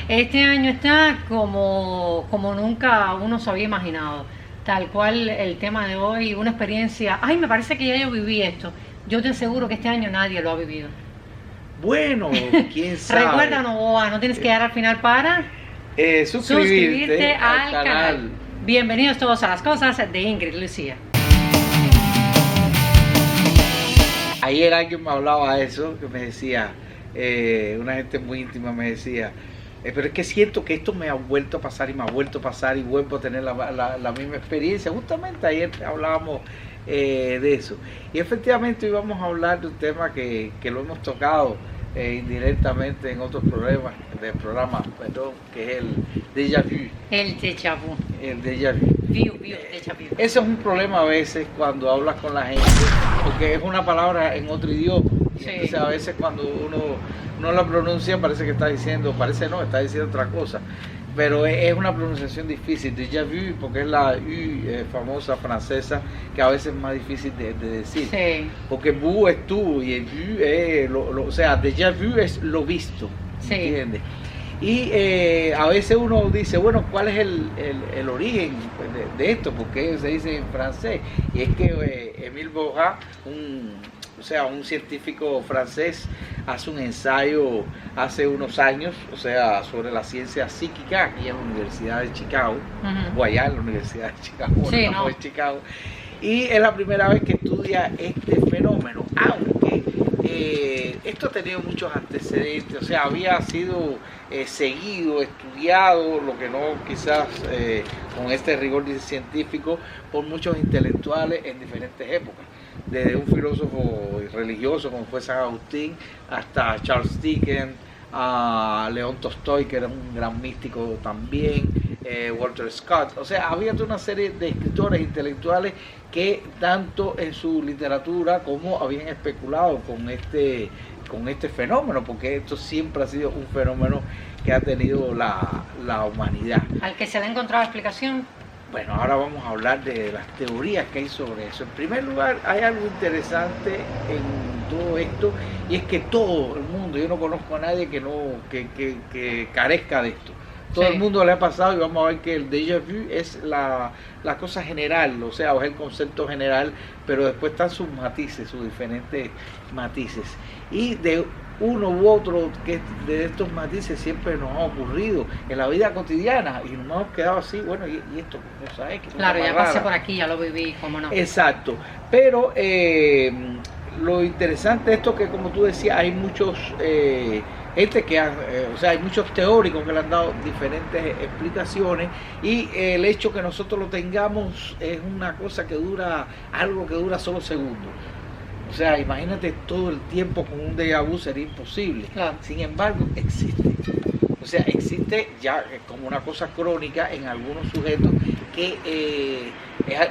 Este año está como nunca uno se había imaginado. Tal cual el tema de hoy, una experiencia. Ay, me parece que ya yo viví esto. Yo te aseguro que este año nadie lo ha vivido. Bueno, quién sabe. Recuerda, Novoa, no tienes que dar al final para Suscribirte al canal. Bienvenidos todos a las cosas de Ingrid Lucía. Ayer alguien me hablaba de eso, que me decía, una gente muy íntima me decía, pero es que siento que esto me ha vuelto a pasar y me ha vuelto a pasar y vuelvo a tener la misma experiencia. Justamente ayer hablábamos de eso. Y efectivamente hoy vamos a hablar de un tema que lo hemos tocado indirectamente en otros programas, que es el déjà vu. El déjà vu. El déjà vu. Déjà vu. Eso es un problema a veces cuando hablas con la gente, porque es una palabra en otro idioma. Sí. Entonces a veces cuando uno no la pronuncia parece que está diciendo, parece no, está diciendo otra cosa. Pero es una pronunciación difícil, déjà vu, porque es la U famosa francesa, que a veces es más difícil de decir. Sí. Porque vu es tú y el vu es, o sea, déjà vu es lo visto, Sí. ¿entiendes? Y a veces uno dice, bueno, ¿cuál es el origen de esto? Porque se dice en francés. Y es que Émile Bourat, un científico francés, hace un ensayo hace unos años, sobre la ciencia psíquica aquí en la Universidad de Chicago, o allá en la Universidad de Chicago, Sí, no de Chicago. Y es la primera vez que estudia este fenómeno, aunque esto ha tenido muchos antecedentes, o sea, había sido seguido, estudiado, lo que no quizás con este rigor científico, por muchos intelectuales en diferentes épocas. Desde un filósofo religioso como fue San Agustín, hasta Charles Dickens, a León Tolstoy, que era un gran místico también, Walter Scott. O sea, había toda una serie de escritores intelectuales que tanto en su literatura como habían especulado con este fenómeno, porque esto siempre ha sido un fenómeno que ha tenido la humanidad. Al que se le ha encontrado explicación. Bueno, ahora vamos a hablar de las teorías que hay sobre eso. En primer lugar, hay algo interesante en todo esto, y es que todo el mundo, yo no conozco a nadie que carezca de esto. Todo el mundo le ha pasado, y vamos a ver que el déjà vu es la cosa general, o sea, es el concepto general, pero después están sus matices, sus diferentes matices. Y de uno u otro que de estos matices siempre nos ha ocurrido en la vida cotidiana, y nos hemos quedado así, bueno, y esto, ¿no sabes? Claro, ya pasé por aquí, ya lo viví, cómo no. Exacto, pero lo interesante de esto que, como tú decías, hay muchos hay muchos teóricos que le han dado diferentes explicaciones, y el hecho que nosotros lo tengamos es una cosa algo que dura solo segundos. O sea, imagínate todo el tiempo con un déjà vu, sería imposible. Claro. Sin embargo, existe. O sea, existe ya como una cosa crónica en algunos sujetos que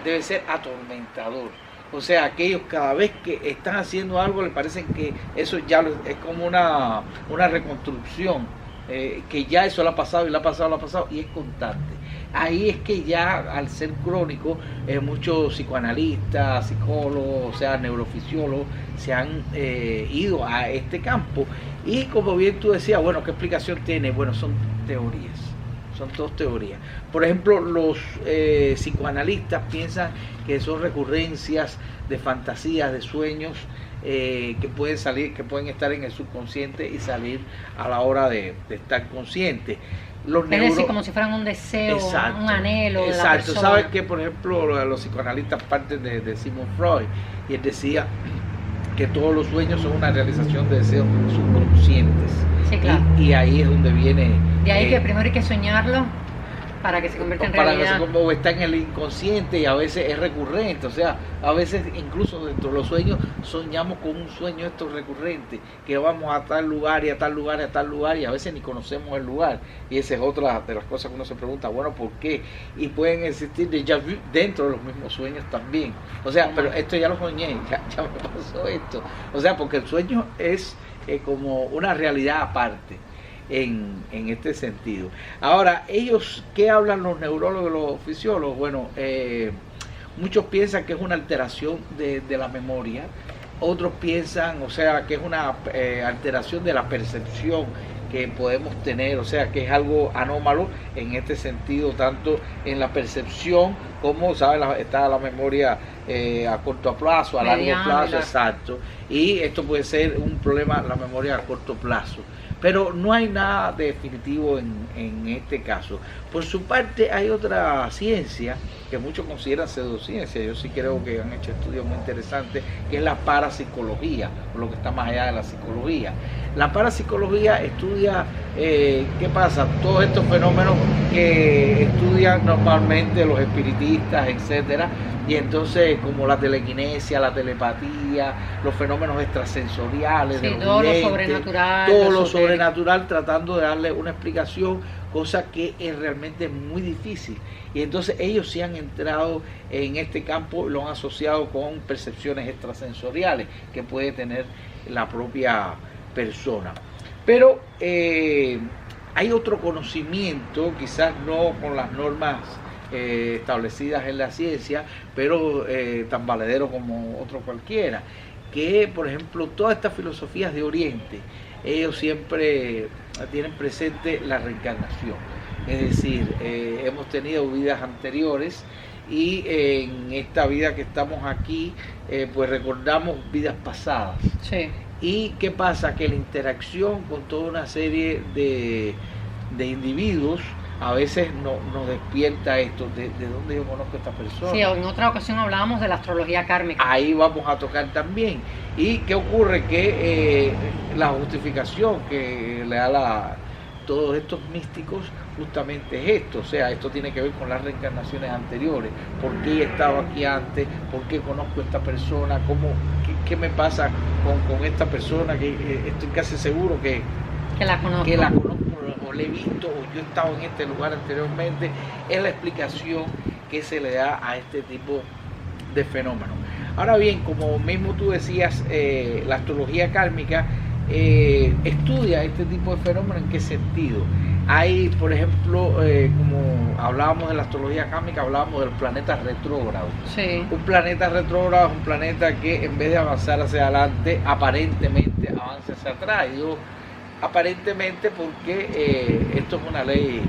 debe ser atormentador. O sea, aquellos cada vez que están haciendo algo les parecen que eso ya es como una reconstrucción, que ya eso le ha pasado y le ha pasado y es constante. Ahí es que ya al ser crónico, muchos psicoanalistas, psicólogos, o sea, neurofisiólogos, se han ido a este campo, y como bien tú decías, bueno, ¿qué explicación tiene? Bueno, son teorías. Son dos teorías. Por ejemplo, los psicoanalistas piensan que son recurrencias de fantasías, de sueños que pueden estar en el subconsciente y salir a la hora de estar consciente. Es decir, como si fueran un deseo, exacto, un anhelo de la exacto. persona. Sabes que, por ejemplo, los psicoanalistas parten de Sigmund Freud, y él decía que todos los sueños son una realización de deseos subconscientes. Sí, claro. Y ahí es donde viene. De ahí que primero hay que soñarlo para que se convierta en realidad. O está en el inconsciente, y a veces es recurrente. O sea, a veces incluso dentro de los sueños soñamos con un sueño esto recurrente, que vamos a tal lugar y a tal lugar y a tal lugar, y a veces ni conocemos el lugar. Y esa es otra de las cosas que uno se pregunta, bueno, ¿por qué? Y pueden existir déjà vu dentro de los mismos sueños también. O sea, pero esto ya lo soñé, ya me pasó esto. O sea, porque el sueño es como una realidad aparte. En este sentido. Ahora, ellos, ¿qué hablan los neurólogos y los fisiólogos? Bueno, muchos piensan que es una alteración de la memoria, otros piensan, o sea, que es una alteración de la percepción, que podemos tener, o sea, que es algo anómalo en este sentido, tanto en la percepción como, ¿sabes? Está la memoria a corto plazo, a largo plazo, exacto, y esto puede ser un problema, la memoria a corto plazo. Pero no hay nada definitivo en este caso. Por su parte, hay otra ciencia que muchos consideran pseudociencia. Yo sí creo que han hecho estudios muy interesantes, que es la parapsicología, lo que está más allá de la psicología. La parapsicología estudia qué pasa, todos estos fenómenos que estudian normalmente los espiritistas, etcétera. Y entonces, como la telequinesia, la telepatía, los fenómenos extrasensoriales, sí, todo lo sobrenatural, todo lo sobrenatural, tratando de darle una explicación, cosa que es realmente muy difícil. Y entonces ellos sí han entrado en este campo, lo han asociado con percepciones extrasensoriales que puede tener la propia persona. Pero hay otro conocimiento, quizás no con las normas establecidas en la ciencia, pero tan valedero como otro cualquiera, que por ejemplo todas estas filosofías de Oriente, ellos siempre tienen presente la reencarnación, es decir, hemos tenido vidas anteriores y en esta vida que estamos aquí, pues recordamos vidas pasadas. Sí. ¿Y qué pasa? Que la interacción con toda una serie de individuos a veces nos despierta esto, de dónde yo conozco a esta persona. Sí, en otra ocasión hablábamos de la astrología kármica. Ahí vamos a tocar también. ¿Y qué ocurre? Que la justificación que le da todos estos místicos justamente es esto, o sea, esto tiene que ver con las reencarnaciones anteriores, por qué he estado aquí antes, por qué conozco a esta persona, qué me pasa con esta persona, que estoy casi seguro que la conozco, o la he visto, o yo he estado en este lugar anteriormente. Es la explicación que se le da a este tipo de fenómenos. Ahora bien, como mismo tú decías, la astrología kármica estudia este tipo de fenómenos. ¿En qué sentido? Hay, por ejemplo, como hablábamos de la astrología kármica, hablábamos del planeta retrógrado. Sí. Un planeta retrógrado es un planeta que en vez de avanzar hacia adelante, aparentemente avanza hacia atrás. Y digo, aparentemente porque esto es una ley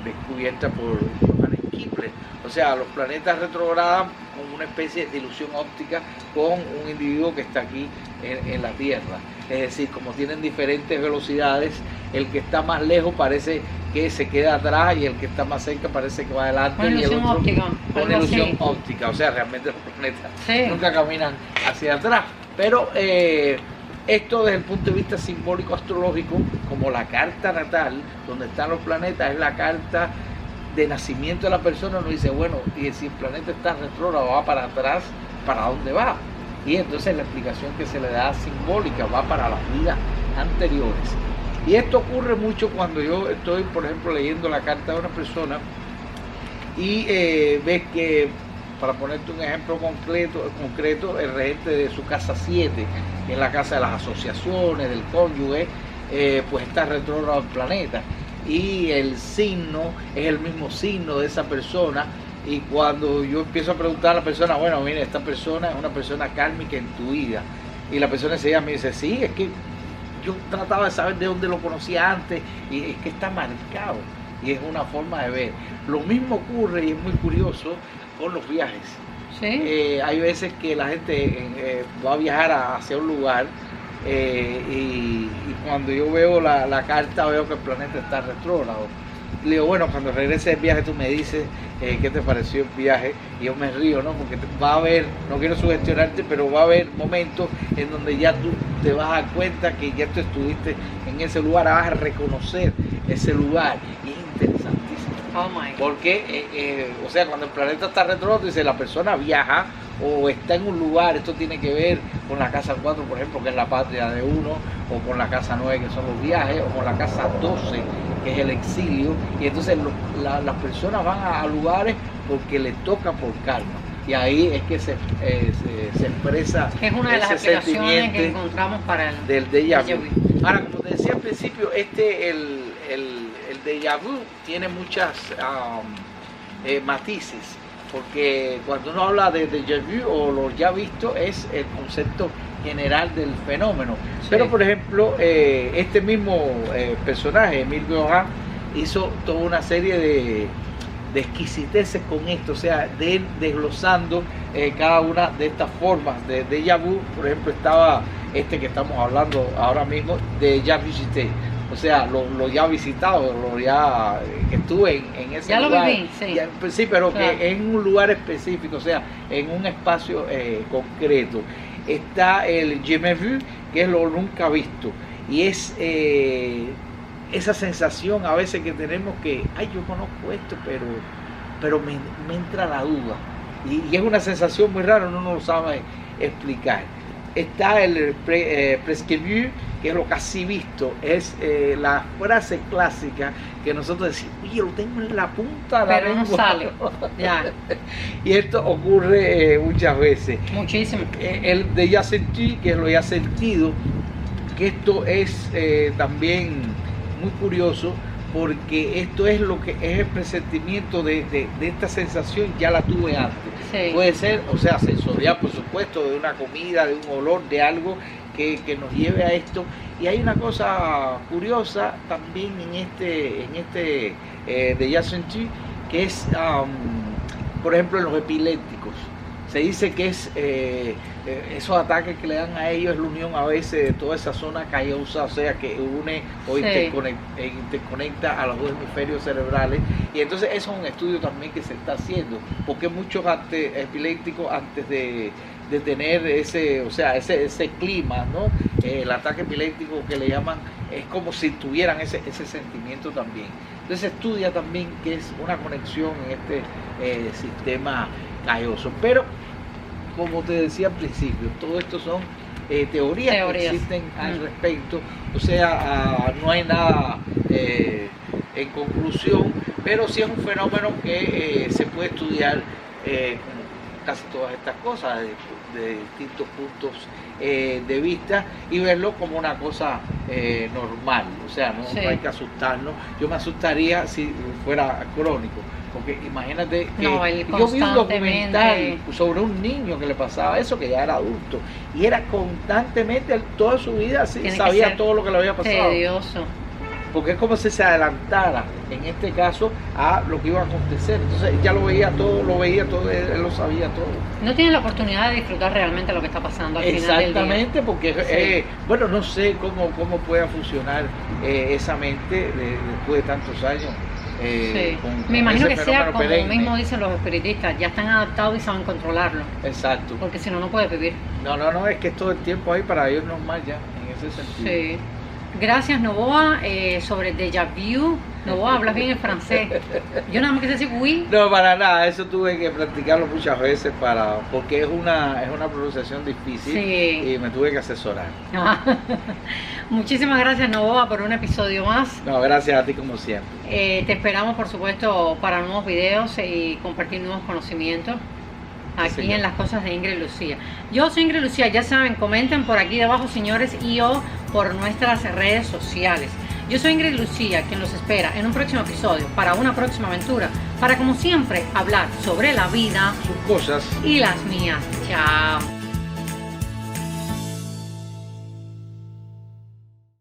descubierta por Johannes Kepler. O sea, los planetas retrogradan como una especie de ilusión óptica con un individuo que está aquí en la Tierra. Es decir, como tienen diferentes velocidades, el que está más lejos parece que se queda atrás y el que está más cerca parece que va adelante. Una ilusión óptica. Una ilusión óptica. O sea, realmente los planetas nunca caminan hacia atrás. Pero esto desde el punto de vista simbólico astrológico, como la carta natal, donde están los planetas, es la carta de nacimiento de la persona. Uno dice, bueno, y si el planeta está retrógrado, va para atrás, ¿para dónde va? Y entonces la explicación que se le da simbólica va para las vidas anteriores. Y esto ocurre mucho cuando yo estoy, por ejemplo, leyendo la carta de una persona y ves que, para ponerte un ejemplo concreto, el regente de su casa 7, que es la casa de las asociaciones, del cónyuge, pues está retrógrado el planeta. Y el signo es el mismo signo de esa persona. Y cuando yo empiezo a preguntar a la persona, bueno, mire, esta persona es una persona kármica en tu vida. Y la persona enseguida me dice, sí, es que yo trataba de saber de dónde lo conocía antes y es que está marcado. Y es una forma de ver. Lo mismo ocurre, y es muy curioso, con los viajes. ¿Sí? Hay veces que la gente va a viajar hacia un lugar y cuando yo veo la carta veo que el planeta está retrógrado. Le digo, bueno, cuando regrese del viaje tú me dices qué te pareció el viaje, y yo me río, ¿no? Porque va a haber, no quiero sugestionarte, pero va a haber momentos en donde ya tú te vas a dar cuenta que ya tú estuviste en ese lugar, vas a reconocer ese lugar, y es interesantísimo. Oh my God. Porque, o sea, cuando el planeta está retrógrado, dice, la persona viaja o está en un lugar. Esto tiene que ver con la casa 4, por ejemplo, que es la patria de uno, o con la casa 9, que son los viajes, o con la casa 12, que es el exilio. Y entonces las personas van a lugares porque les toca por karma. Y ahí es que se expresa es una de las explicaciones que encontramos para el del déjà vu. Ahora, como te decía al principio, el déjà vu tiene muchas matices, porque cuando uno habla de déjà vu o lo ya visto, es el concepto general del fenómeno. Sí. Pero por ejemplo, este mismo personaje, Émile Cioran, hizo toda una serie de exquisiteces con esto, o sea, de él desglosando cada una de estas formas de déjà vu. Por ejemplo, estaba este que estamos hablando ahora mismo, de ya visité, o sea, lo ya visitado, lo ya que estuve en ese ya lugar. Lo viví, sí. Ya, pues, sí, pero claro, que en un lugar específico, o sea, en un espacio concreto. Está el jamais vu, que es lo nunca visto, y es esa sensación a veces que tenemos que, ay, yo conozco esto, pero me entra la duda, y es una sensación muy rara, uno no lo sabe explicar. Está el presque vu, que es lo casi visto, es la frase clásica que nosotros decimos, oye, lo tengo en la punta de la pero no lengua. sale. Ya, Y esto ocurre muchas veces. muchísimo. El déjà senti, que es lo ya sentido, que esto es también muy curioso, porque esto es lo que es el presentimiento de esta sensación, ya la tuve antes. Sí. Puede ser, o sea, sensorial, por supuesto, de una comida, de un olor, de algo que nos lleve a esto. Y hay una cosa curiosa también en este déjà senti, que es, por ejemplo, en los epilépticos. Se dice que es esos ataques que le dan a ellos, es la unión a veces de toda esa zona callosa, o sea, que une o Sí. interconecta a los dos hemisferios cerebrales. Y entonces eso es un estudio también que se está haciendo, porque muchos epilépticos antes de tener ese clima, ¿no? El ataque epiléptico que le llaman, es como si tuvieran ese sentimiento también. Entonces se estudia también que es una conexión en este sistema calloso. Pero, como te decía al principio, todo esto son teorías que existen al respecto, o sea, no hay nada en conclusión, pero sí es un fenómeno que se puede estudiar casi todas estas cosas de distintos puntos de vista, y verlo como una cosa normal, o sea, no, sí, no hay que asustarnos. Yo me asustaría si fuera crónico, porque imagínate que no, yo vi un documental sobre un niño que le pasaba eso, que ya era adulto, y era constantemente, toda su vida así, sabía todo lo que le había pasado. Tedioso. Porque es como si se adelantara, en este caso, a lo que iba a acontecer. Entonces ya lo veía todo, él lo sabía todo. No tiene la oportunidad de disfrutar realmente lo que está pasando al final del día. Exactamente, porque, sí, bueno, no sé cómo pueda funcionar esa mente después de tantos años. Sí. Con Me imagino que ese sea como perenne. mismo dicen los espiritistas, ya están adaptados y saben controlarlo. Exacto. Porque si no, no puede vivir. No, es que es todo el tiempo ahí para ellos normal ya, en ese sentido. Sí. Gracias, Novoa, sobre déjà vu. Novoa, hablas bien el francés. Yo nada más quise decir oui. No, para nada, eso tuve que practicarlo muchas veces porque es una pronunciación difícil, sí, y me tuve que asesorar. Muchísimas gracias, Novoa, por un episodio más. No, gracias a ti como siempre. Te esperamos, por supuesto, para nuevos videos y compartir nuevos conocimientos aquí sí, en Las Cosas de Ingrid Lucía. Yo soy Ingrid Lucía, ya saben, comenten por aquí debajo, señores, y o por nuestras redes sociales. Yo soy Ingrid Lucía, quien los espera en un próximo episodio, para una próxima aventura, para, como siempre, hablar sobre la vida, Sus cosas. y las mías. Chao.